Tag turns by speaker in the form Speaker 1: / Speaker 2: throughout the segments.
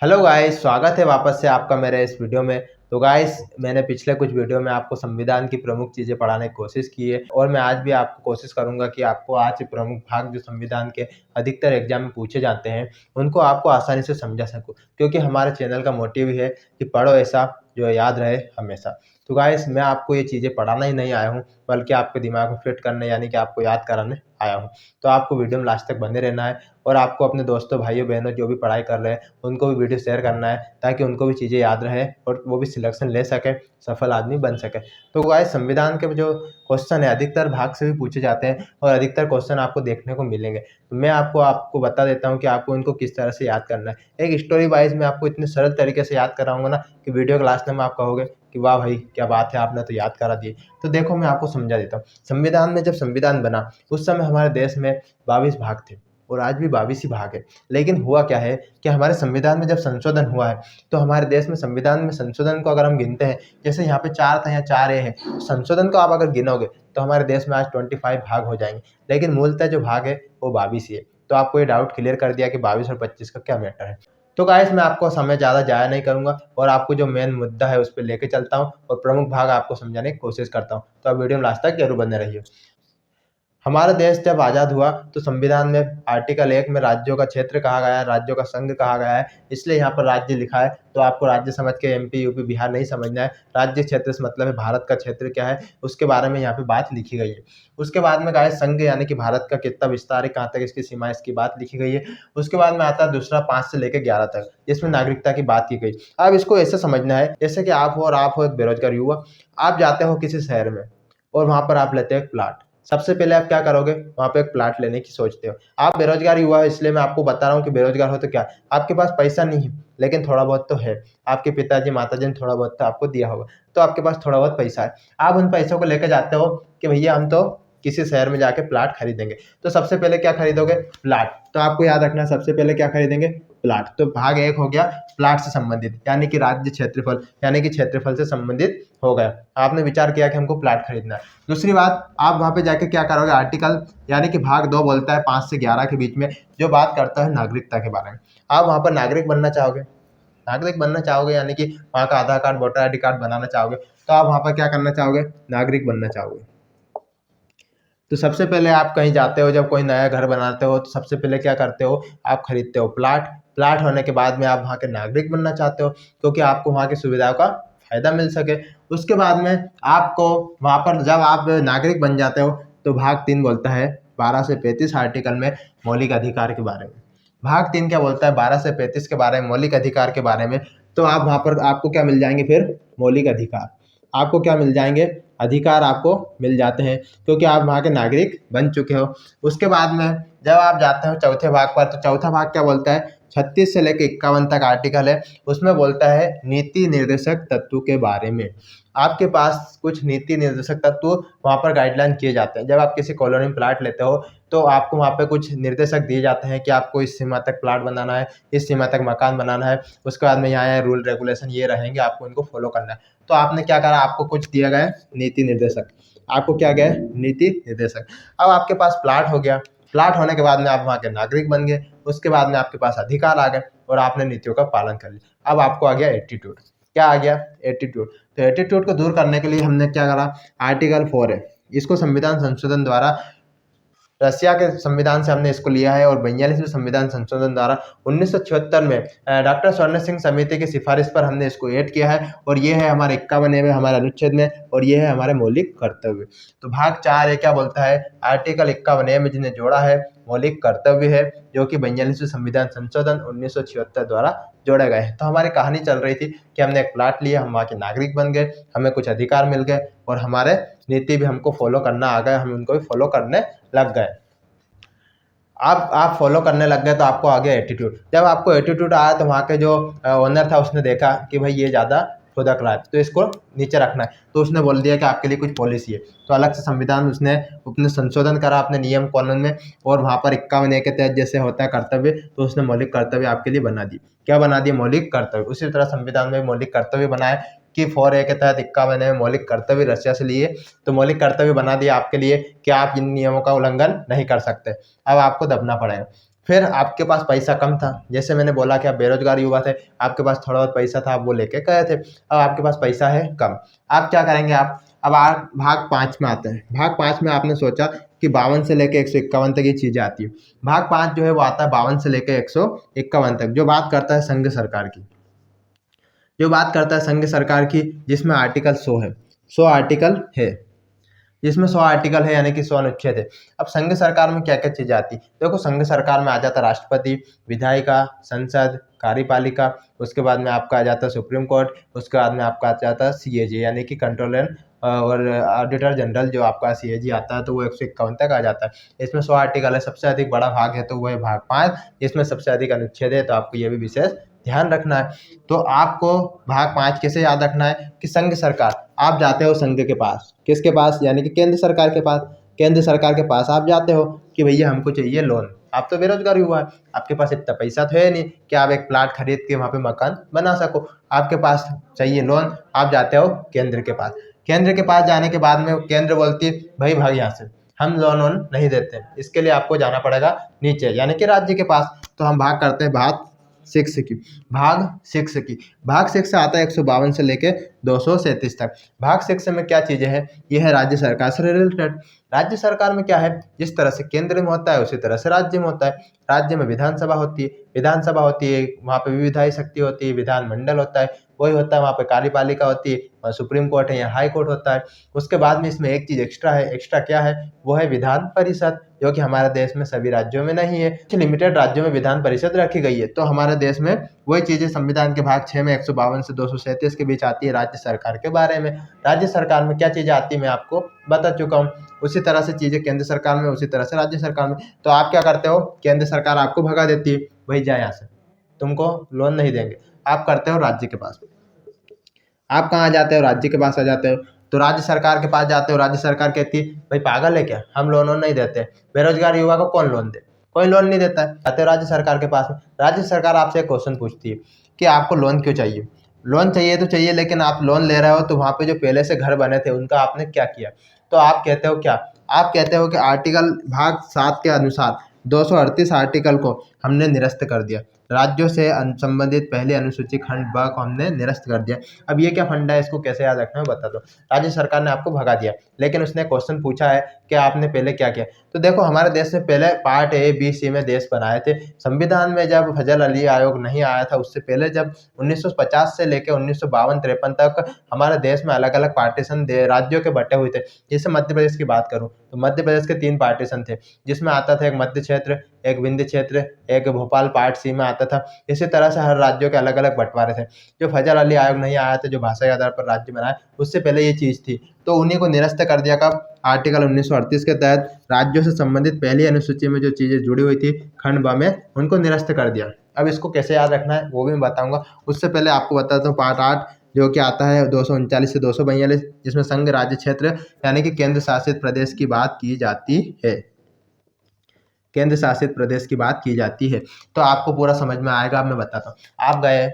Speaker 1: Hello guys, स्वागत है वापस से आपका मेरे इस वीडियो में। तो गाइस, मैंने पिछले कुछ वीडियो में आपको संविधान की प्रमुख चीज़ें पढ़ाने की कोशिश की है और मैं आज भी आपको कोशिश करूंगा कि आपको आज प्रमुख भाग जो संविधान के अधिकतर एग्जाम में पूछे जाते हैं उनको आपको आसानी से समझा सकूं, क्योंकि हमारे चैनल का मोटिव ही है कि पढ़ो ऐसा जो याद रहे हमेशा। तो गाइस, मैं आपको ये चीज़ें पढ़ाना ही नहीं आया हूँ, बल्कि आपके दिमाग को फिट करने यानी कि आपको याद कराने आया हूँ। तो आपको वीडियो में लास्ट तक बने रहना है और आपको अपने दोस्तों, भाइयों, बहनों जो भी पढ़ाई कर रहे हैं उनको भी वीडियो शेयर करना है, ताकि उनको भी चीज़ें याद रहें और वो भी सिलेक्शन ले सकें, सफल आदमी बन सके। तो गाइस, संविधान के जो क्वेश्चन है अधिकतर भाग से भी पूछे जाते हैं और अधिकतर क्वेश्चन आपको देखने को मिलेंगे। तो मैं आपको आपको बता देता हूँ कि आपको इनको किस तरह से याद करना है। एक स्टोरी वाइज मैं आपको इतने सरल तरीके से याद कराऊंगा ना कि वीडियो के लास्ट में आप कहोगे कि वाह भाई, क्या बात है, आपने तो याद करा दिए। तो देखो, मैं आपको समझा देता हूँ। संविधान में जब संविधान बना उस समय हमारे देश में 22 भाग थे और आज भी 22 ही भाग है। लेकिन हुआ क्या है कि हमारे संविधान में जब संशोधन हुआ है तो हमारे देश में संविधान में संशोधन को अगर हम गिनते हैं, जैसे यहाँ पे 4 था, यहाँ 4 ए है, संशोधन को आप अगर गिनोगे तो हमारे देश में आज 25 भाग हो जाएंगे। लेकिन मूलतः जो भाग है वो 22 ही है। तो आपको ये डाउट क्लियर कर दिया कि 22 और 25 का क्या मैटर है। तो गाइस, मैं आपको समय ज़्यादा जाया नहीं करूंगा और आपको जो मेन मुद्दा है उस पर लेके चलता हूँ और प्रमुख भाग आपको समझाने की कोशिश करता हूँ। तो आप वीडियो में लास्ट तक जरूर बने रहिए। हमारा देश जब आज़ाद हुआ तो संविधान में आर्टिकल 1 में राज्यों का क्षेत्र कहा गया है, राज्यों का संघ कहा गया है, इसलिए यहाँ पर राज्य लिखा है। तो आपको राज्य समझ के एमपी, यूपी, बिहार नहीं समझना है। राज्य क्षेत्र से मतलब है भारत का क्षेत्र क्या है, उसके बारे में यहाँ पे बात लिखी गई है। उसके बाद में गाइस, संघ यानी कि भारत का कितना विस्तार है, कहाँ तक इसकी सीमा, इसकी बात लिखी गई है। उसके बाद में आता है दूसरा 5 से लेकर 11 तक, जिसमें नागरिकता की बात की गई। अब इसको ऐसे समझना है जैसे कि आप हो और आप हो एक बेरोजगार युवा। आप जाते हो किसी शहर में और वहां पर आप लेते हो एक प्लाट। सबसे पहले आप क्या करोगे, वहां पे एक प्लाट लेने की सोचते हो। आप बेरोजगार युवा हो, इसलिए मैं आपको बता रहा हूँ कि बेरोजगार हो तो क्या, आपके पास पैसा नहीं है लेकिन थोड़ा बहुत तो है। आपके पिताजी माताजी ने थोड़ा बहुत तो आपको दिया होगा, तो आपके पास थोड़ा बहुत पैसा है। आप उन पैसों को लेकर जाते हो कि भैया हम तो किसी शहर में जाके प्लाट खरीदेंगे। तो सबसे पहले क्या खरीदोगे, प्लाट। तो आपको याद रखना है, सबसे पहले क्या खरीदेंगे, प्लाट। तो भाग 1 हो गया प्लाट से संबंधित, यानी कि राज्य क्षेत्रफल, यानी कि क्षेत्रफल से संबंधित हो गया। आपने विचार किया कि हमको प्लाट खरीदना है। दूसरी बात, आप वहां पे जाके क्या करोगे, आर्टिकल यानी कि भाग 2 बोलता है 5 से 11 के बीच में, जो बात करता है नागरिकता के बारे में। आप वहां पर नागरिक बनना चाहोगे, नागरिक बनना चाहोगे यानी कि वहाँ का आधार कार्ड, वोटर आईडी कार्ड बनाना चाहोगे। तो आप वहां पर क्या करना चाहोगे, नागरिक बनना चाहोगे। तो सबसे पहले आप कहीं जाते हो, जब कोई नया घर बनाते हो तो सबसे पहले क्या करते हो, आप खरीदते हो प्लाट। प्लाट होने के बाद में आप वहाँ के नागरिक बनना चाहते हो, क्योंकि आपको वहाँ की सुविधाओं का फायदा मिल सके। उसके बाद में आपको वहाँ पर जब आप नागरिक बन जाते हो तो भाग 3 बोलता है 12 से 35 आर्टिकल में मौलिक अधिकार के बारे में। भाग 3 क्या बोलता है, 12 से 35 के बारे में, मौलिक अधिकार के बारे में। तो आप वहाँ पर आपको क्या मिल जाएंगे, फिर मौलिक अधिकार आपको क्या मिल जाएंगे, अधिकार आपको मिल जाते हैं, क्योंकि आप वहाँ के नागरिक बन चुके हो। उसके बाद में जब आप जाते हो चौथे भाग पर, तो चौथा भाग क्या बोलता है, 36 से लेकर 51 तक आर्टिकल है, उसमें बोलता है नीति निर्देशक तत्व के बारे में। आपके पास कुछ नीति निर्देशक तत्व वहाँ पर गाइडलाइन किए जाते हैं। जब आप किसी कॉलोनी में प्लाट लेते हो तो आपको वहाँ पे कुछ निर्देशक दिए जाते हैं कि आपको इस सीमा तक प्लाट बनाना है, इस सीमा तक मकान बनाना है। उसके बाद में यहाँ रूल रेगुलेशन ये रहेंगे, आपको इनको फॉलो करना है। तो आपने क्या करा, आपको कुछ दिया गया है नीति निर्देशक, आपको क्या गया है, नीति निर्देशक। अब आपके पास प्लाट हो गया, प्लाट होने के बाद में आप वहाँ के नागरिक बन गए। उसके बाद में आपके पास अधिकार आ गए और आपने नीतियों का पालन कर लिया। अब आपको आ गया एटीट्यूड। क्या आ गया, एटीट्यूड। तो एटीट्यूड को दूर करने के लिए हमने क्या करा, आर्टिकल 4 है, इसको संविधान संशोधन द्वारा, रसिया के संविधान से हमने इसको लिया है और 42वें संविधान संशोधन द्वारा 1976 में डॉक्टर स्वर्ण सिंह समिति की सिफारिश पर हमने इसको ऐड किया है। और ये है हमारे 51वें हमारे अनुच्छेद में, और ये है हमारे मौलिक कर्तव्य। तो भाग 4 है क्या बोलता है, आर्टिकल 51 में जिन्हें जोड़ा है मौलिक कर्तव्य है, जो कि 42वें संविधान संशोधन 1976 द्वारा जोड़े गए हैं। तो हमारी कहानी चल रही थी कि हमने एक प्लाट लिया, हम वहाँ के नागरिक बन गए, हमें कुछ अधिकार मिल गए और हमारे नीति भी हमको फॉलो करना आ गया, हम उनको भी फॉलो करने लग गए। आप फॉलो करने लग गए तो आपको आ गया एटीट्यूड। जब आपको एटीट्यूड आया तो वहाँ के जो ओनर था उसने देखा कि भाई ये ज़्यादा खुदक रहा है, तो इसको नीचे रखना है। तो उसने बोल दिया कि आपके लिए कुछ पॉलिसी है। तो अलग से संविधान उसने अपने संशोधन करा अपने नियम कानून में, और वहाँ पर 51 के तहत जैसे होता है कर्तव्य, तो उसने मौलिक कर्तव्य आपके लिए बना दी। क्या बना दिए, मौलिक कर्तव्य। उसी तरह संविधान में मौलिक कर्तव्य बनाए कि 4A के तहत 51 में मौलिक कर्तव्य रशिया से लिए, तो मौलिक कर्तव्य बना दिया आपके लिए कि आप इन नियमों का उल्लंघन नहीं कर सकते। अब आपको दबना पड़ेगा। फिर आपके पास पैसा कम था, जैसे मैंने बोला कि आप बेरोजगार युवा थे, आपके पास थोड़ा बहुत पैसा था, आप वो लेके गए थे। अब आपके पास पैसा है कम, आप क्या करेंगे? आप अब आप भाग 5 में आते हैं। भाग 5 में आपने सोचा कि 52 से लेके 151 तक ये चीज़ें आती है। भाग 5 जो है वो आता है 52 से लेके 151 तक, जो बात करता है संघ सरकार की, जो बात करता है संघ सरकार की, जिसमें आर्टिकल 100 है, 100 आर्टिकल है, जिसमें 100 आर्टिकल है, यानी कि 100 अनुच्छेद है। अब संघ सरकार में क्या क्या चीज़ें आती? देखो, संघ सरकार में आ जाता है राष्ट्रपति, विधायिका, संसद, कार्यपालिका, उसके बाद में आपका आ जाता है सुप्रीम कोर्ट, उसके बाद में आपका आ जाता है सीएजी, यानी कि कंट्रोलर और ऑडिटर जनरल, जो आपका सीएजी आता है, तो वो 151 तक आ जाता है। इसमें 100 आर्टिकल है, सबसे अधिक बड़ा भाग है तो वो है भाग 5, इसमें सबसे अधिक अनुच्छेद है, तो आपको ये भी विशेष ध्यान रखना है। तो आपको भाग 5 कैसे याद रखना है कि संघ सरकार, आप जाते हो संघ के पास, किसके पास? यानी कि केंद्र सरकार के पास। केंद्र सरकार के पास आप जाते हो कि भैया हमको चाहिए लोन। आप तो बेरोजगार हुआ है, आपके पास इतना पैसा तो है नहीं कि आप एक प्लाट खरीद के वहाँ पे मकान बना सको, आपके पास चाहिए लोन। आप जाते हो केंद्र के पास। केंद्र के पास जाने के बाद में केंद्र बोलती है भाई भाग यहाँ से, हम लोन वोन नहीं देते, इसके लिए आपको जाना पड़ेगा नीचे, यानी कि राज्य के पास। तो हम भाग करते हैं भाग 6 की, भाग 6 की। भाग 6 से आता है 152 से लेके 237 तक। भाग 6 में क्या चीज़ें हैं? ये है राज्य सरकार से रिलेटेड। राज्य सरकार में क्या है? जिस तरह से केंद्र में होता है उसी तरह से राज्य में होता है। राज्य में विधानसभा होती है, विधानसभा होती है, वहाँ पे विधायी शक्ति होती है, विधानमंडल होता है, वही होता है, वहाँ पे कार्यपालिका होती है, वहाँ सुप्रीम कोर्ट है या हाई कोर्ट होता है। उसके बाद में इसमें एक चीज़ एक्स्ट्रा है, एक्स्ट्रा क्या है? वो है विधान परिषद, जो कि हमारे देश में सभी राज्यों में नहीं है, कुछ लिमिटेड राज्यों में विधान परिषद रखी गई है। तो हमारे देश में वही चीज़ें संविधान के भाग 6 में 152 से 237 के बीच आती है राज्य सरकार के बारे में। राज्य सरकार में क्या चीज़ें आती है मैं आपको बता चुका हूँ। उसी तरह से चीज़ें केंद्र सरकार में, उसी तरह से राज्य सरकार में। तो आप क्या करते हो? केंद्र सरकार आपको भगा देती है, भाई जा यहाँ से, तुमको लोन नहीं देंगे। आप करते हो राज्य के पास। आप कहाँ जाते हो? राज्य के पास आ जाते हो। तो राज्य सरकार के पास जाते हो, राज्य सरकार कहती है भाई पागल है क्या, हम लोन वोन नहीं देते, बेरोजगार युवा को कौन लोन दे, कोई लोन नहीं देता है। जाते हो राज्य सरकार के पास में, राज्य सरकार आपसे एक क्वेश्चन पूछती है कि आपको लोन क्यों चाहिए? लोन चाहिए तो चाहिए, लेकिन आप लोन ले रहे हो तो वहाँ पे जो पहले से घर बने थे उनका आपने क्या किया? तो आप कहते हो क्या? आप कहते हो कि आर्टिकल भाग 7 के अनुसार 238 आर्टिकल को हमने निरस्त कर दिया, राज्यों से संबंधित पहली अनुसूची खंड ब को हमने निरस्त कर दिया। अब ये क्या फंडा है, इसको कैसे याद रखना है बता दो। राज्य सरकार ने आपको भगा दिया, लेकिन उसने क्वेश्चन पूछा है कि आपने पहले क्या किया। तो देखो, हमारे देश में पहले पार्ट ए बी सी में देश बनाए थे। संविधान में जब फजल अली आयोग नहीं आया था, उससे पहले जब 1950 से लेकर 1952-53 तक हमारे देश में अलग अलग पार्टीशन राज्यों के बटे हुए थे। जैसे मध्य प्रदेश की बात करूँ तो मध्य प्रदेश के 3 पार्टीशन थे, जिसमें आता था एक मध्य क्षेत्र, एक विंध्य क्षेत्र, एक भोपाल पार्ट सी में आता था। इसी तरह से हर राज्यों के अलग अलग बंटवारे थे। जो फजल अली आयोग नहीं आया था, जो भाषा के आधार पर राज्य बनाए, उससे पहले ये चीज़ थी, तो उन्हीं को निरस्त कर दिया। कब? आर्टिकल 1938 के तहत राज्यों से संबंधित पहली अनुसूची में जो चीज़ें जुड़ी हुई थी खंड ब में, उनको निरस्त कर दिया। अब इसको कैसे याद रखना है वो भी मैं बताऊंगा। उससे पहले आपको बताता हूँ पार्ट 8, जो कि आता है 239 से 242, जिसमें संघ राज्य क्षेत्र यानी कि केंद्र शासित प्रदेश की बात की जाती है। केंद्र शासित प्रदेश की बात की जाती है। तो आपको पूरा समझ में आएगा। अब मैं बताता हूँ। आप गए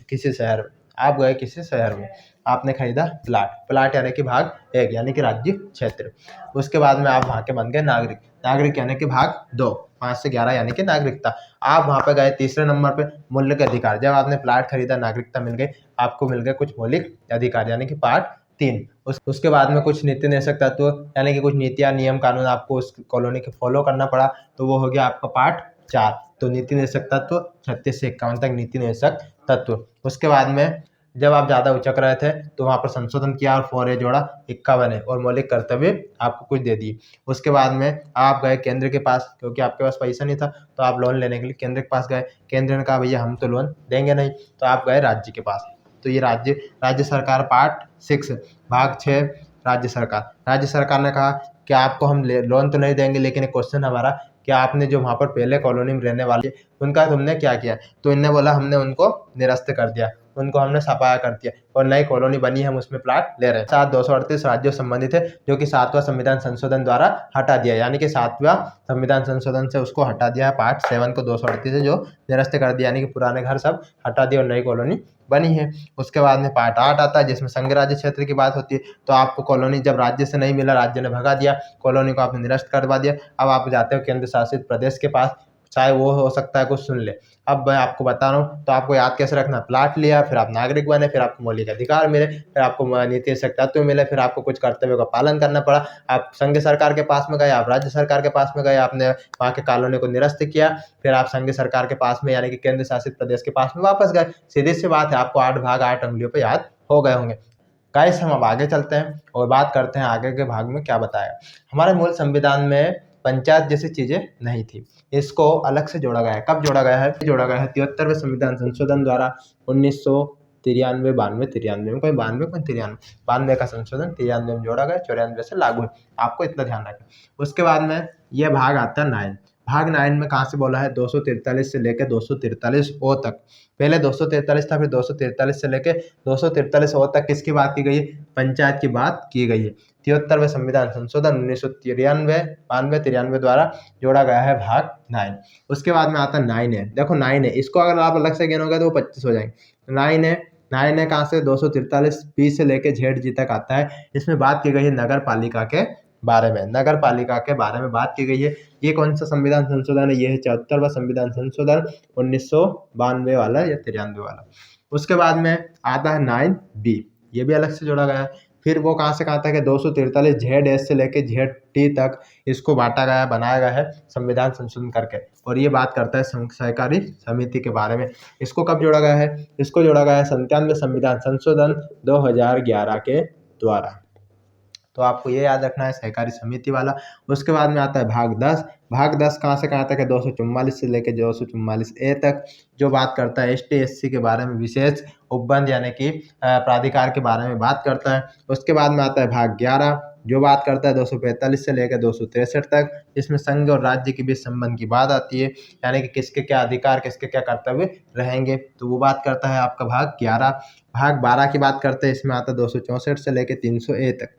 Speaker 1: किसी शहर में, आप गए किसी शहर में, आपने खरीदा प्लाट, प्लाट यानी कि भाग 1 यानी कि राज्य क्षेत्र। उसके बाद में आप वहाँ के बन गए नागरिक, नागरिक यानी कि भाग 2, 5 से 11 यानी कि नागरिकता। आप वहाँ पे गए तीसरे नंबर पे मूल्य के अधिकार। जब आपने प्लाट खरीदा, नागरिकता मिल गई, आपको मिल गए कुछ मौलिक अधिकार यानी कि पार्ट 3। उसके बाद में कुछ नीति निषेध तत्व यानी कि कुछ नीतियाँ, नियम, कानून आपको उस कॉलोनी के फॉलो करना पड़ा, तो वो हो गया आपका पार्ट 4। तो नीति निषेध तत्व 36 से 51 तक नीति निषेध तत्व। उसके बाद में जब आप ज़्यादा उचक रहे थे तो वहाँ पर संशोधन किया और 4A जोड़ा, 51 है, और मौलिक कर्तव्य आपको कुछ दे दिए। उसके बाद में आप गए केंद्र के पास, क्योंकि आपके पास पैसा नहीं था, तो आप लोन लेने के लिए केंद्र के पास गए। केंद्र ने कहा भैया हम तो लोन देंगे नहीं, तो आप गए राज्य के पास। तो ये राज्य सरकार पार्ट 6 भाग 6 राज्य सरकार। राज्य सरकार ने कहा कि आपको हम लोन तो नहीं देंगे, लेकिन एक क्वेश्चन हमारा कि आपने जो वहाँ पर पहले कॉलोनी में रहने वाले उनका तुमने क्या किया? तो इनने बोला हमने उनको निरस्त कर दिया, उनको हमने सफाया कर दिया और नई कॉलोनी बनी, हम उसमें प्लाट ले रहे हैं। 238 राज्यों संबंधित है, जो कि 7वां संविधान संशोधन द्वारा हटा दिया, यानी कि 7वां संविधान संशोधन से उसको हटा दिया है। पार्ट 7 को 238 से जो निरस्त कर दिया, यानी कि पुराने घर सब हटा दिए और नई कॉलोनी बनी है। उसके बाद में पार्ट 8 आता है, जिसमें संघ राज्य क्षेत्र की बात होती है। तो आपको कॉलोनी जब राज्य से नहीं मिला, राज्य ने भगा दिया, कॉलोनी को आपने निरस्त करवा दिया। अब आप जाते हो केंद्र शासित प्रदेश के पास, चाहे वो हो सकता है कुछ सुन ले। अब मैं आपको बता रहा हूँ, तो आपको याद कैसे रखना, प्लाट लिया, फिर आप नागरिक बने, फिर आपको मौलिक अधिकार मिले, फिर आपको नीति से तत्व मिले, फिर आपको कुछ कर्तव्यों का पालन करना पड़ा। आप संघ सरकार के पास में गए, आप राज्य सरकार के पास में गए, आपने वहाँ के कानूनों को निरस्त किया, फिर आप संघ सरकार के पास में यानी कि केंद्र शासित प्रदेश के पास में वापस गए। सीधी सी बात है, आपको 8 भाग 8 अंगुलियों पे याद हो गए होंगे। गाइस हम अब आगे चलते हैं और बात करते हैं आगे के भाग में क्या बताया। हमारे मूल संविधान में पंचायत जैसी चीजें नहीं थी, इसको अलग से जोड़ा गया है। कब जोड़ा गया है? जोड़ा गया है 73वें संविधान संशोधन द्वारा 1993 92 में, कोई 92 कोई 93 का संशोधन 93 में जोड़ा गया, 94 से लागू है। आपको इतना ध्यान रखना। उसके बाद में यह भाग आता है 9। भाग 9 में कहाँ से बोला है? 243 से लेकर 243 ओ तक। पहले 243 था, फिर 243 से लेकर 243 ओ तक किसकी बात की गई है? पंचायत की बात की गई है। 73वें संविधान संशोधन 1993 द्वारा जोड़ा गया है भाग 9। उसके बाद में आता है 9 है। देखो 9 है, इसको अगर आप अलग से गिनोगे तो वो 25 हो जाएंगे। 9 है, 9 है कहाँ से? 243 बी से लेकर जेड जी तक आता है। इसमें बात की गई है नगर पालिका के बारे में, नगर पालिका के बारे में बात की गई है। ये कौन सा संविधान संशोधन है? ये है 74वां संविधान संशोधन 1992 वाला या 93 वाला। उसके बाद में आता है 9B, ये भी अलग से जोड़ा गया है। फिर वो कहाँ से कहाँ तक है? 243 जेड एस से लेके जेड टी तक इसको बांटा गया, बनाया गया है संविधान संशोधन करके। और ये बात करता है सहकारी समिति के बारे में। इसको कब जोड़ा गया है? इसको जोड़ा गया है 97वें संविधान संशोधन 2011 के द्वारा। तो आपको ये याद रखना है सहकारी समिति वाला। उसके बाद में आता है भाग 10। भाग 10 कहाँ से कहाँ तक है? 244 से लेकर 244 ए तक, जो बात करता है एसटी एससी के बारे में, विशेष उपबंध यानी कि प्राधिकार के बारे में बात करता है। उसके बाद में आता है भाग 11, जो बात करता है 245 से लेकर 263 तक। इसमें संघ और राज्य के बीच संबंध की बात आती है, यानी कि किसके क्या अधिकार, किसके क्या कर्तव्य रहेंगे, तो वो बात करता है आपका भाग 11। भाग 12 की बात करते हैं, इसमें आता है 264 से लेकर 300 ए तक,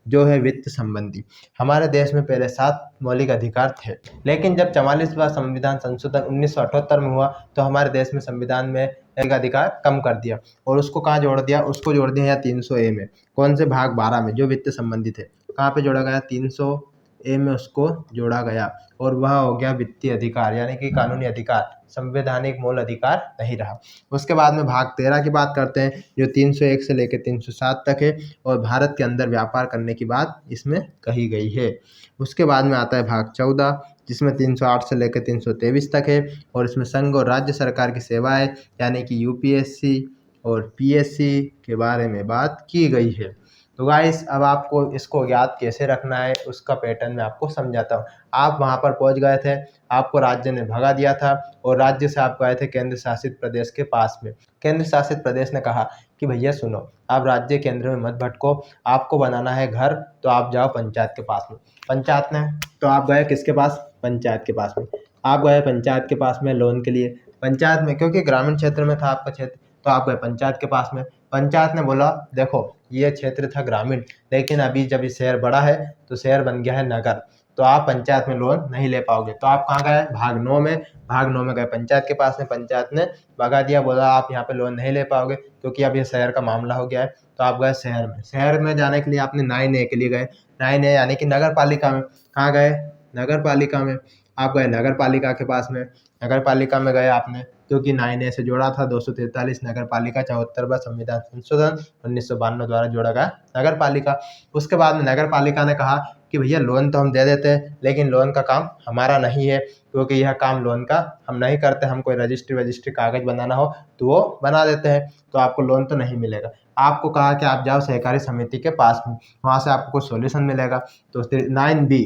Speaker 1: जो है वित्त संबंधी। हमारे देश में पहले 7 मौलिक अधिकार थे, लेकिन जब 44वां संविधान संशोधन 1978 में हुआ तो हमारे देश में संविधान में एक अधिकार कम कर दिया और उसको कहाँ जोड़ दिया? उसको जोड़ दिया 300 ए में। कौन से? भाग 12 में, जो वित्त संबंधी थे। कहाँ पे जोड़ा गया? 300 ए में उसको जोड़ा गया और वह हो गया वित्तीय अधिकार, यानी कि कानूनी अधिकार, संवैधानिक मूल अधिकार नहीं रहा। उसके बाद में भाग 13 की बात करते हैं, जो 301 से लेकर 307 तक है और भारत के अंदर व्यापार करने की बात इसमें कही गई है। उसके बाद में आता है भाग 14, जिसमें 308 से लेकर 323 तक है और इसमें संघ और राज्य सरकार की सेवाएं यानी कि यूपीएससी और पीएससी के बारे में बात की गई है। तो गाइस अब आपको इसको याद कैसे रखना है उसका पैटर्न मैं आपको समझाता हूँ। आप वहाँ पर पहुँच गए थे, आपको राज्य ने भगा दिया था और राज्य से आप गए थे केंद्र शासित प्रदेश के पास में। केंद्र शासित प्रदेश ने कहा कि भैया सुनो, आप राज्य केंद्र में मत भटको, आपको बनाना है घर, तो आप जाओ पंचायत के पास में। पंचायत ने, तो आप गए किसके पास? पंचायत के पास में। आप गए पंचायत के पास में लोन के लिए। पंचायत में, क्योंकि ग्रामीण क्षेत्र में था आपका क्षेत्र, तो आप गए पंचायत के पास में। पंचायत ने बोला देखो ये क्षेत्र था ग्रामीण, लेकिन अभी जब ये शहर बड़ा है तो शहर बन गया है नगर, तो आप पंचायत में लोन नहीं ले पाओगे। तो आप कहाँ गए? भाग 9 में। भाग 9 में गए पंचायत के पास में। पंचायत ने भगा दिया, बोला आप यहाँ पे लोन नहीं ले पाओगे क्योंकि अब ये शहर का मामला हो गया है। तो आप गए शहर में। शहर में जाने के लिए आपने 9A के लिए गए। 9A यानी कि नगर पालिका में। कहाँ गए? नगर पालिका में। आप गए नगर पालिका के पास में। नगर पालिका में गए आपने, क्योंकि 9A से जोड़ा था 243 नगर पालिका 74वां संविधान संशोधन 1992 द्वारा जोड़ा गया नगर पालिका। उसके बाद में नगर पालिका ने कहा कि भैया लोन तो हम दे देते हैं, लेकिन लोन का काम हमारा नहीं है, क्योंकि यह काम लोन का हम नहीं करते। हम कोई रजिस्ट्री कागज बनाना हो तो वो बना देते हैं, तो आपको लोन तो नहीं मिलेगा। आपको कहा कि आप जाओ सहकारी समिति के पास में, वहाँ से आपको कुछ सोल्यूशन मिलेगा। तो 9B,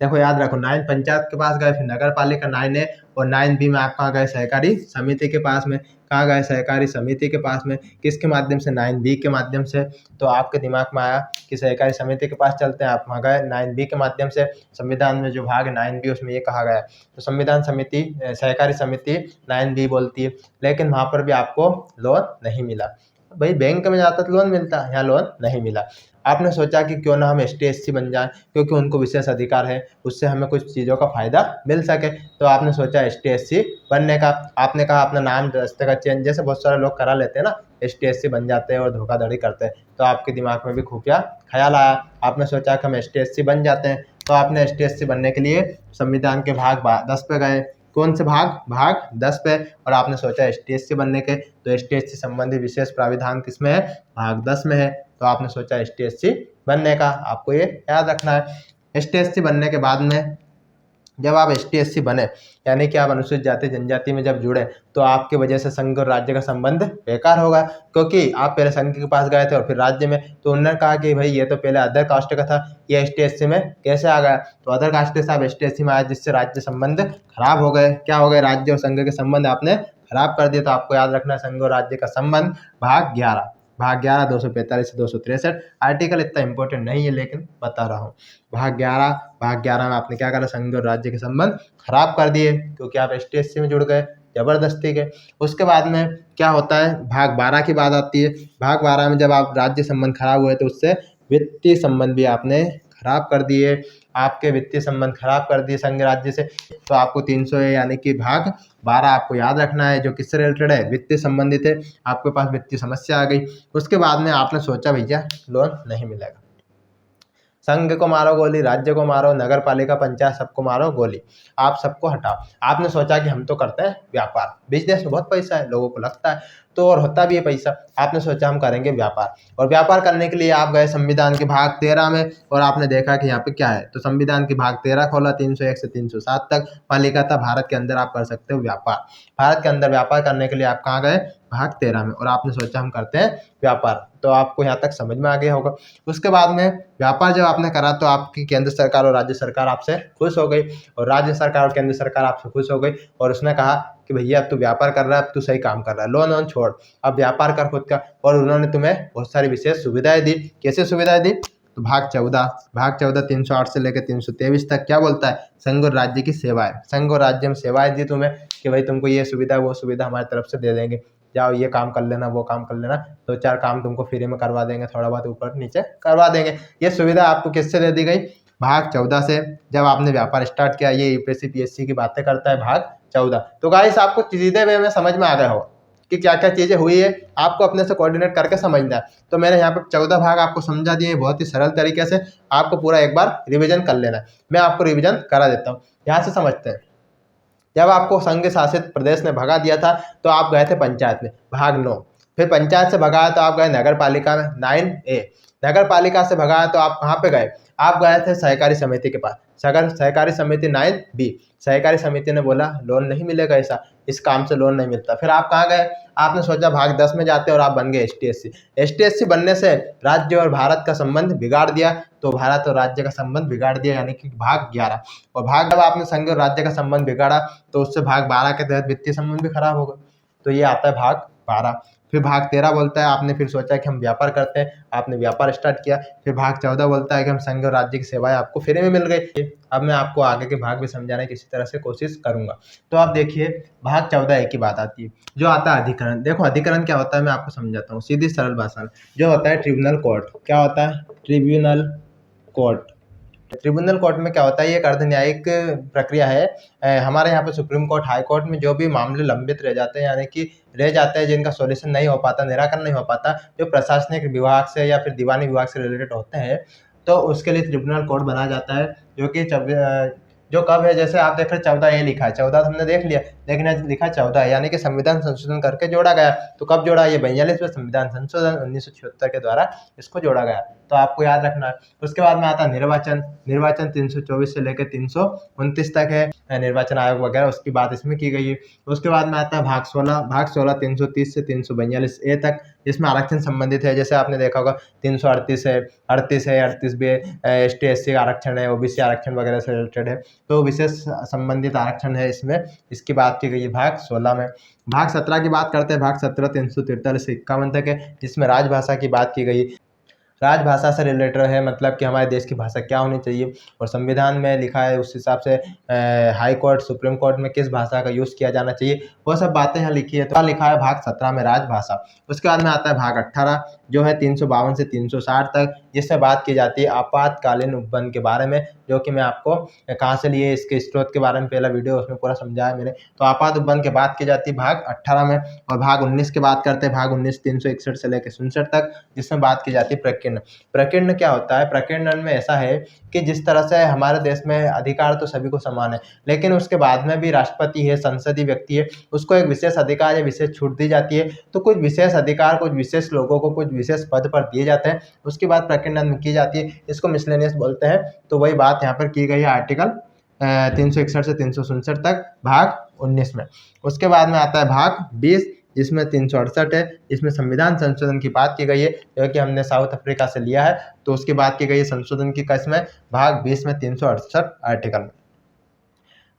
Speaker 1: देखो याद रखो, 9 पंचायत के पास गए, फिर नगर पालिका 9A और 9B में आप कहाँ गए? सहकारी समिति के पास में। कहाँ गए? सहकारी समिति के पास में। किसके माध्यम से? 9B के माध्यम से। तो आपके दिमाग में आया कि सहकारी समिति के पास चलते हैं, आप वहाँ गए 9B के माध्यम से। संविधान में जो भाग है 9B उसमें ये कहा गया है, तो संविधान समिति सहकारी समिति 9B बोलती है, लेकिन वहाँ पर भी आपको लोन नहीं मिला। भाई बैंक में जाता तो लोन मिलता, यहाँ लोन नहीं मिला। आपने सोचा कि क्यों ना हम एसटी एससी बन जाएं, क्योंकि उनको विशेष अधिकार है, उससे हमें कुछ चीज़ों का फायदा मिल सके। तो आपने सोचा एसटी एससी बनने का। आपने कहा अपना नाम दस्तखत चेंज, जैसे बहुत सारे लोग करा लेते हैं ना, एसटी एससी बन जाते हैं और धोखाधड़ी करते हैं। तो आपके दिमाग में भी खुफिया ख्याल आया, आपने सोचा कि हम एसटी एससी बन जाते हैं। तो आपने ST/SC बनने के लिए संविधान के भाग 10 पे गए। कौन से भाग 10 पे, और आपने सोचा ST/SC बनने के, तो ST/SC संबंधी विशेष प्राविधान किसमें है, भाग 10 में है। तो आपने सोचा ST/SC बनने का, आपको ये याद रखना है। ST/SC बनने के बाद में जब आप ST/SC बने, यानी कि आप अनुसूचित जाति जनजाति में जब जुड़े, तो आपकी वजह से संघ और राज्य का संबंध बेकार होगा, क्योंकि आप पहले संघ के पास गए थे और फिर राज्य में, तो उन्होंने कहा कि भाई ये तो पहले अदर कास्ट का था, ये ST/SC में कैसे आ गया। तो अदर कास्ट से आप ST/SC में आए, जिससे राज्य संबंध खराब हो गए। क्या हो गए, राज्य और संघ के संबंध आपने खराब कर दिए। तो आपको याद रखना है संघ और राज्य का संबंध भाग 11 245 से 263। आर्टिकल इतना इंपॉर्टेंट नहीं है, लेकिन बता रहा हूँ। भाग 11 में आपने क्या करा, संघ और राज्य के संबंध खराब कर दिए, क्योंकि आप ST/SC में जुड़ गए जबरदस्ती के। उसके बाद में क्या होता है, भाग 12 की बात आती है। भाग 12 में जब आप राज्य संबंध खराब हुए, तो उससे वित्तीय संबंध भी आपने खराब कर दिए। आपके वित्तीय संबंध खराब कर दिए संघ राज्य से, तो आपको 300 यानी कि भाग 12 आपको याद रखना है, जो किससे रिलेटेड है, वित्तीय संबंधित है। आपके पास वित्तीय समस्या आ गई। उसके बाद में आपने सोचा भैया लोन नहीं मिलेगा, संघ को मारो गोली, राज्य को मारो, नगर पालिका पंचायत सबको मारो गोली, आप सबको हटाओ। आपने सोचा कि हम तो करते हैं व्यापार, बिजनेस में बहुत पैसा है, लोगों को लगता है तो, और होता भी है पैसा। आपने सोचा हम करेंगे व्यापार, और व्यापार करने के लिए आप गए संविधान के भाग 13 में, और आपने देखा कि यहाँ पे क्या है, तो संविधान के भाग 13 खोला, 301 से 307 तक वहाँ लिखा था भारत के अंदर आप कर सकते हो व्यापार। भारत के अंदर व्यापार करने के लिए आप कहाँ गए, भाग 13 में, और आपने सोचा हम करते हैं व्यापार। तो आपको यहाँ तक समझ में आ गया होगा। उसके बाद में व्यापार जब आपने करा, तो आपकी केंद्र सरकार और राज्य सरकार आपसे खुश हो गई, और राज्य सरकार और केंद्र सरकार आपसे खुश हो गई, और उसने कहा कि भैया अब तू व्यापार कर रहा है, अब तू सही काम कर रहा है, लोन वोन छोड़, अब व्यापार कर खुद का। और उन्होंने तुम्हें बहुत सारी विशेष सुविधाएं दी। कैसे सुविधाएं दी, तो भाग 14 308 से लेकर 323 तक क्या बोलता है, संघ और राज्य की सेवाएं, संघ और राज्य में सेवाएं दी तुम्हें, कि भाई तुमको ये सुविधा वो सुविधा हमारी तरफ से दे देंगे, जाओ ये काम कर लेना, वो काम कर लेना, 2-4 काम तुमको फ्री में करवा देंगे, थोड़ा बहुत ऊपर नीचे करवा देंगे। ये सुविधा आपको किससे दे दी गई, भाग 14 से। जब आपने व्यापार स्टार्ट किया, ये UPSC PSC की बातें करता है भाग 14। तो गाइस आपको सीधे वे में समझ में आ गया हो कि क्या क्या चीज़ें हुई है, आपको अपने से कोऑर्डिनेट करके समझना है। तो मैंने यहाँ पे 14 भाग आपको समझा दिए बहुत ही सरल तरीके से, आपको पूरा एक बार रिविजन कर लेना है। मैं आपको रिविजन करा देता हूँ, यहाँ से समझते हैं। जब आपको संघ शासित प्रदेश ने भगा दिया था, तो आप गए थे पंचायत में, भाग 9। फिर पंचायत से भगाया तो आप गए नगर पालिका में, 9A। नगर पालिका से भगाया तो आप कहाँ पे गए, आप गए थे सहकारी समिति के पास, सहकारी समिति 9B। सहकारी समिति ने बोला लोन नहीं मिलेगा, ऐसा इस काम से लोन नहीं मिलता। फिर आप कहाँ गए, आपने सोचा भाग 10 में जाते, और आप बन गए ST/SC। ST/SC बनने से राज्य और भारत का संबंध बिगाड़ दिया, तो भारत और राज्य का संबंध बिगाड़ दिया, यानी कि भाग 11। और भाग जब आपने संघ और राज्य का संबंध बिगाड़ा, तो उससे भाग 12 के तहत वित्तीय संबंध भी खराब होगा, तो ये आता है भाग 12। फिर भाग 13 बोलता है आपने फिर सोचा कि हम व्यापार करते हैं, आपने व्यापार स्टार्ट किया। फिर भाग 14 बोलता है कि हम संघ और राज्य की सेवाएं आपको फ्री में मिल गई। अब मैं आपको आगे के भाग भी समझाने की इसी तरह से कोशिश करूंगा। तो आप देखिए भाग 14A की बात आती है, जो आता है अधिकरण। देखो अधिकरण क्या होता है, मैं आपको समझाता हूँ सीधी सरल भाषा में। जो होता है ट्रिब्यूनल कोर्ट, क्या होता है, ट्रिब्यूनल कोर्ट। ट्रिब्यूनल कोर्ट में क्या होता है, ये एक अर्ध न्यायिक प्रक्रिया है। हमारे यहाँ पे सुप्रीम कोर्ट, हाई कोर्ट में जो भी मामले लंबित रह जाते हैं, यानी कि रह जाते हैं, जिनका सॉल्यूशन नहीं हो पाता, निराकरण नहीं हो पाता, जो प्रशासनिक विभाग से या फिर दीवानी विभाग से रिलेटेड होते हैं, तो उसके लिए ट्रिब्यूनल कोर्ट बना जाता है। जो कि जो कब है, जैसे आप देख रहे 14A लिखा है, 14 तो हमने देख लिया, लेकिन आज लिखा 14 है, यानी कि संविधान संशोधन करके जोड़ा गया। तो कब जोड़ा, ये 42वें संविधान संशोधन 1976 के द्वारा इसको जोड़ा गया। तो आपको याद रखना है। उसके बाद में आता है निर्वाचन 324 से लेकर 329 तक है, निर्वाचन आयोग वगैरह, उसकी बात इसमें की गई है। उसके बाद में आता है भाग 16 330 से 342A तक, जिसमें आरक्षण संबंधित है। जैसे आपने देखा होगा 338 है, 38B ST/SC का आरक्षण है, OBC आरक्षण वगैरह से रिलेटेड है, तो विशेष संबंधित आरक्षण है इसमें, इसकी बात की गई है भाग 16 में। भाग 17 की बात करते हैं, भाग 17 343 से 51 तक है, जिसमें राजभाषा की बात की गई। राजभाषा से रिलेटेड है, मतलब कि हमारे देश की भाषा क्या होनी चाहिए, और संविधान में लिखा है उस हिसाब से हाई कोर्ट सुप्रीम कोर्ट में किस भाषा का यूज़ किया जाना चाहिए, वो सब बातें यहाँ लिखी है। तो लिखा है भाग 17 में राजभाषा। उसके बाद में आता है भाग 18। जो है 352 से 360 तक, जिसमें बात की जाती है आपातकालीन उपबंध के बारे में, जो कि मैं आपको कहाँ से लिए इसके स्रोत के बारे में पहला वीडियो उसमें पूरा समझाया मैंने। तो आपात उपबंध की बात की जाती है भाग 18 में, और भाग 19 की बात करते हैं, भाग 19 361 से लेकर 67 तक, जिसमें बात की जाती है प्रकीर्णन। प्रकीर्णन क्या होता है? प्रकीर्णन में ऐसा है कि जिस तरह से हमारे देश में अधिकार तो सभी को समान है, लेकिन उसके बाद में भी राष्ट्रपति है, संसदीय व्यक्ति है, उसको एक विशेष अधिकार या विशेष छूट दी जाती है। तो कुछ विशेष अधिकार कुछ विशेष लोगों को कुछ विशेष पद पर दिए जाते हैं, उसकी बात प्रकीर्णन में की जाती है, इसको मिसलेनियस बोलते हैं। तो वही बात यहाँ पर की गई है आर्टिकल 361 से 367 तक भाग 19 में। उसके बाद में आता है भाग 20, जिसमें 368 है, इसमें संविधान संशोधन की बात की गई है, जो कि हमने साउथ अफ्रीका से लिया है। तो उसकी बात की गई है संशोधन की कस में भाग 20 में 368 आर्टिकल में।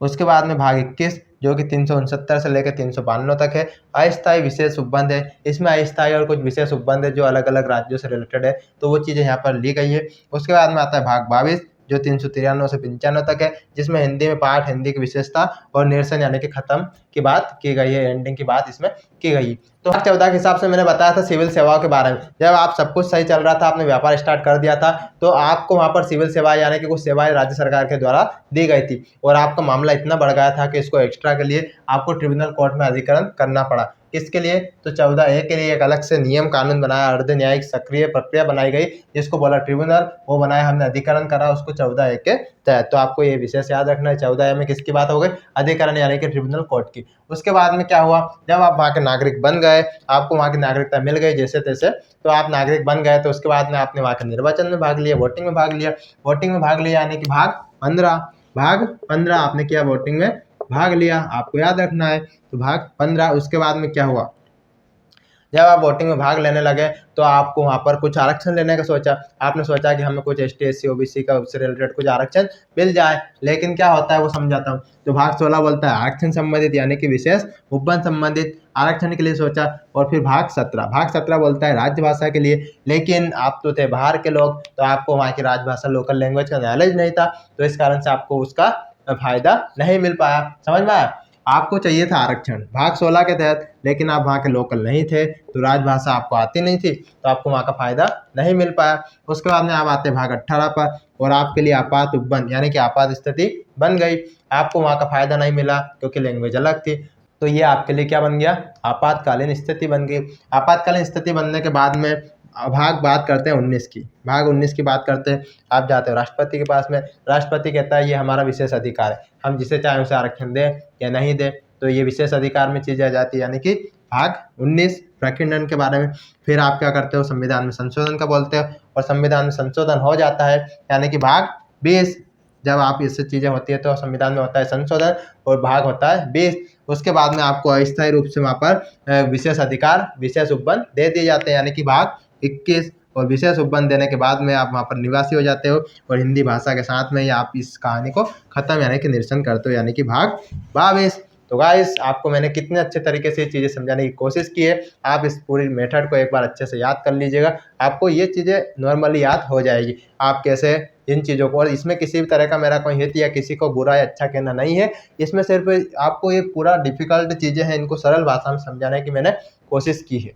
Speaker 1: उसके बाद में भाग 21 जो कि 369 से लेकर 392 तक है, अस्थायी विशेष उपबंध है। इसमें अस्थायी और कुछ विशेष उपबंध है जो अलग अलग राज्यों से रिलेटेड है, तो वो चीज़ें यहाँ पर ली गई है। उसके बाद में आता है भाग 22 जो 393 से 95 तक है, जिसमें हिंदी में पाठ, हिंदी की विशेषता और निरसन यानी कि खत्म की बात की गई है, एंडिंग की बात इसमें की गई। तो भाग 14 के हिसाब से मैंने बताया था सिविल सेवाओं के बारे में। जब आप सब कुछ सही चल रहा था, आपने व्यापार स्टार्ट कर दिया था, तो आपको वहाँ पर सिविल सेवाएं यानी कि कुछ सेवाएं राज्य सरकार के द्वारा दी गई थी, और आपका मामला इतना बढ़ गया था कि इसको एक्स्ट्रा के लिए आपको ट्रिब्यूनल कोर्ट में अधिकरण करना पड़ा। किसके लिए? तो 14A के लिए एक अलग से नियम कानून बनाया, अर्ध न्यायिक सक्रिय प्रक्रिया बनाई गई, जिसको बोला ट्रिब्यूनल, वो बनाया हमने, अधिकरण करा उसको 14A के तहत। तो आपको ये विशेष याद रखना है। 14A में किसकी बात हो गई? अधिकरण यानी कि ट्रिब्यूनल कोर्ट की। उसके बाद में क्या हुआ? जब आप वहाँ के नागरिक बन गए, आपको वहाँ की नागरिकता मिल गई जैसे तैसे, तो आप नागरिक बन गए, तो उसके बाद में आपने वहाँ के निर्वाचन में भाग लिया, वोटिंग में भाग लिया। वोटिंग में भाग लिया यानी कि भाग 15 आपने किया, वोटिंग में भाग लिया, आपको याद रखना है। तो भाग 15। उसके बाद में क्या हुआ? जब आप वोटिंग में भाग लेने लगे, तो आपको वहाँ पर कुछ आरक्षण लेने का सोचा, आपने सोचा कि हमें कुछ ST SC OBC का उससे रिलेटेड कुछ आरक्षण मिल जाए। लेकिन क्या होता है वो समझाता हूँ। तो भाग 16 बोलता है आरक्षण संबंधित यानी कि विशेष उपबंध संबंधित आरक्षण के लिए सोचा। और फिर भाग 17 बोलता है राजभाषा के लिए, लेकिन आप तो थे बाहर के लोग, तो आपको वहाँ की राजभाषा लोकल लैंग्वेज का नॉलेज नहीं था, तो इस कारण से आपको उसका फायदा नहीं मिल पाया। समझ में आया? आपको चाहिए था आरक्षण भाग 16 के तहत, लेकिन आप वहाँ के लोकल नहीं थे, तो राजभाषा आपको आती नहीं थी, तो आपको वहाँ का फायदा नहीं मिल पाया। उसके बाद में आप आते भाग 18 पर, और आपके लिए आपात उपबंध यानी कि आपात स्थिति बन गई। आपको वहाँ का फायदा नहीं मिला क्योंकि लैंग्वेज अलग थी, तो ये आपके लिए क्या बन गया? आपातकालीन स्थिति बन गई। आपातकालीन स्थिति बनने के बाद में बात करते हैं 19 की। भाग 19 की बात करते हैं। आप जाते हो राष्ट्रपति के पास में, राष्ट्रपति कहता है ये हमारा विशेष अधिकार है, हम जिसे चाहें उसे आरक्षण दें या नहीं दें, तो ये विशेष अधिकार में चीज़ें आ जाती है, यानी कि भाग 19 प्रकीर्णन के बारे में। फिर आप क्या करते हो? संविधान में संशोधन का बोलते हो, और संविधान में संशोधन हो जाता है यानी कि भाग 20। जब आप इससे चीज़ें होती है तो संविधान में होता है संशोधन, और भाग होता है 20। उसके बाद में आपको अस्थायी रूप से वहाँ पर विशेष अधिकार, विशेष उपबंध दे दिए जाते हैं यानी कि भाग 21। और विशेष उपबंध देने के बाद में आप वहाँ पर निवासी हो जाते हो, और हिंदी भाषा के साथ में ही आप इस कहानी को खत्म यानी कि निरसन करते हो, यानी कि भाग 22। तो गाइस, आपको मैंने कितने अच्छे तरीके से ये चीज़ें समझाने की कोशिश की है। आप इस पूरी मेथड को एक बार अच्छे से याद कर लीजिएगा, आपको ये चीज़ें नॉर्मली याद हो जाएगी, आप कैसे इन चीज़ों को। और इसमें किसी भी तरह का मेरा कोई हित या किसी को बुरा या अच्छा कहना नहीं है, इसमें सिर्फ आपको ये पूरा डिफ़िकल्ट चीज़ें हैं, इनको सरल भाषा में समझाने की मैंने कोशिश की है।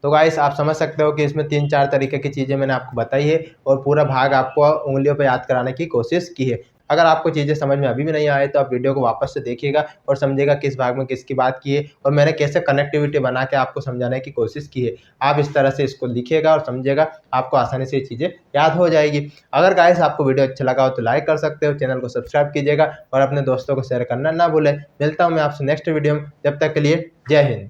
Speaker 1: तो गाइस, आप समझ सकते हो कि इसमें 3-4 तरीके की चीज़ें मैंने आपको बताई है, और पूरा भाग आपको उंगलियों पे याद कराने की कोशिश की है। अगर आपको चीज़ें समझ में अभी भी नहीं आए, तो आप वीडियो को वापस से देखिएगा और समझिएगा किस भाग में किसकी बात की है, और मैंने कैसे कनेक्टिविटी बना के आपको समझाने की कोशिश की है। आप इस तरह से इसको लिखिएगा और समझिएगा, आपको आसानी से ये चीज़ें याद हो जाएगी। अगर गाइस आपको वीडियो अच्छा लगा हो तो लाइक कर सकते हो, चैनल को सब्सक्राइब कीजिएगा, और अपने दोस्तों को शेयर करना ना भूलें। मिलता हूँ मैं आपसे नेक्स्ट वीडियो में, जब तक के लिए जय हिंद।